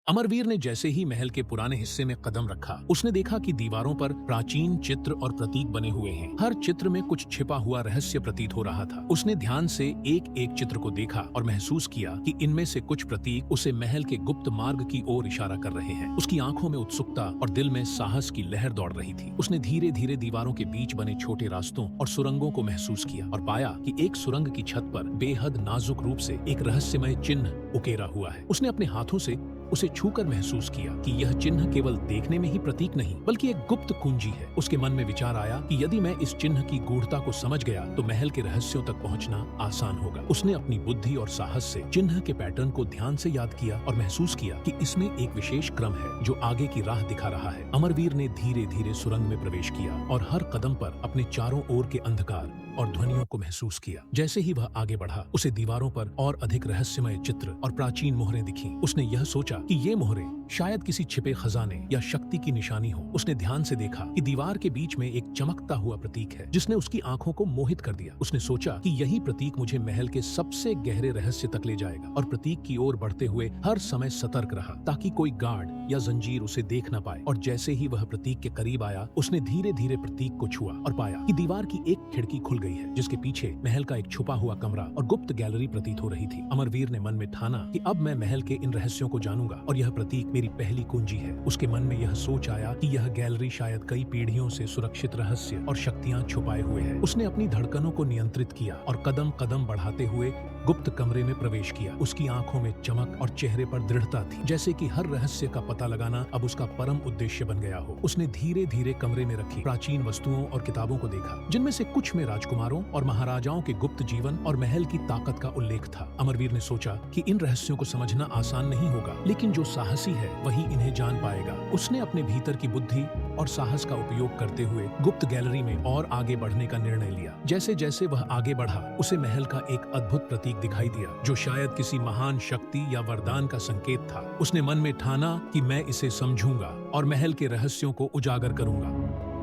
अमरवीर ने जैसे ही महल के पुराने हिस्से में कदम रखा, उसने देखा कि दीवारों पर प्राचीन चित्र और प्रतीक बने हुए हैं। हर चित्र में कुछ छिपा हुआ रहस्य प्रतीत हो रहा था। उसने ध्यान से एक एक चित्र को देखा और महसूस किया कि इनमें से कुछ प्रतीक उसे महल के गुप्त मार्ग की ओर इशारा कर रहे हैं। उसकी आंखों में उत्सुकता और दिल में साहस की लहर दौड़ रही थी। उसने धीरे धीरे दीवारों के बीच बने छोटे रास्तों और सुरंगों को महसूस किया और पाया कि एक सुरंग की छत पर बेहद नाजुक रूप से एक रहस्यमय चिन्ह उकेरा हुआ है। उसने अपने हाथों से उसे छूकर महसूस किया कि यह चिन्ह केवल देखने में ही प्रतीक नहीं बल्कि एक गुप्त कुंजी है। उसके मन में विचार आया कि यदि मैं इस चिन्ह की गूढ़ता को समझ गया तो महल के रहस्यों तक पहुंचना आसान होगा। उसने अपनी बुद्धि और साहस से चिन्ह के पैटर्न को ध्यान से याद किया और महसूस किया कि इसमें एक विशेष क्रम है जो आगे की राह दिखा रहा है। अमरवीर ने धीरे धीरे सुरंग में प्रवेश किया और हर कदम पर अपने चारों ओर के अंधकार और ध्वनियों को महसूस किया। जैसे ही वह आगे बढ़ा, उसे दीवारों पर और अधिक रहस्यमय चित्र और प्राचीन मोहरें दिखीं। उसने यह सोचा कि ये मोहरें शायद किसी छिपे खजाने या शक्ति की निशानी हो। उसने ध्यान से देखा कि दीवार के बीच में एक चमकता हुआ प्रतीक है जिसने उसकी आंखों को मोहित कर दिया। उसने सोचा कि यही प्रतीक मुझे महल के सबसे गहरे रहस्य तक ले जाएगा और प्रतीक की ओर बढ़ते हुए हर समय सतर्क रहा ताकि कोई गार्ड या जंजीर उसे देख न पाए। और जैसे ही वह प्रतीक के करीब आया, उसने धीरे धीरे प्रतीक को छुआ और पाया कि दीवार की एक खिड़की खुल गई है जिसके पीछे महल का एक छुपा हुआ कमरा और गुप्त गैलरी प्रतीत हो रही थी। अमरवीर ने मन में ठाना कि अब मैं महल के इन रहस्यों को जानूंगा और यह प्रतीक मेरी पहली कुंजी है। उसके मन में यह सोच आया कि यह गैलरी शायद कई पीढ़ियों से सुरक्षित रहस्य और शक्तियां छुपाए हुए है। उसने अपनी धड़कनों को नियंत्रित किया और कदम कदम बढ़ाते हुए गुप्त कमरे में प्रवेश किया। उसकी आंखों में चमक और चेहरे पर दृढ़ता थी, जैसे कि हर रहस्य का पता लगाना अब उसका परम उद्देश्य बन गया हो। उसने धीरे धीरे कमरे में रखी प्राचीन वस्तुओं और किताबों को देखा, जिनमें से कुछ में राजकुमारों और महाराजाओं के गुप्त जीवन और महल की ताकत का उल्लेख था। अमरवीर ने सोचा कि इन रहस्यों को समझना आसान नहीं होगा, लेकिन जो साहसी है वही इन्हें जान पाएगा। उसने अपने भीतर की बुद्धि और साहस का उपयोग करते हुए गुप्त गैलरी में और आगे बढ़ने का निर्णय लिया। जैसे जैसे वह आगे बढ़ा, उसे महल का एक अद्भुत प्रतीक दिखाई दिया जो शायद किसी महान शक्ति या वरदान का संकेत था। उसने मन में ठाना कि मैं इसे समझूंगा और महल के रहस्यों को उजागर करूंगा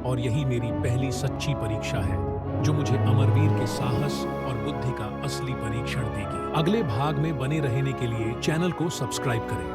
और यही मेरी पहली सच्ची परीक्षा है जो मुझे अमरवीर के साहस और बुद्धि का असली परीक्षण देगी। अगले भाग में बने रहने के लिए चैनल को सब्सक्राइब करें।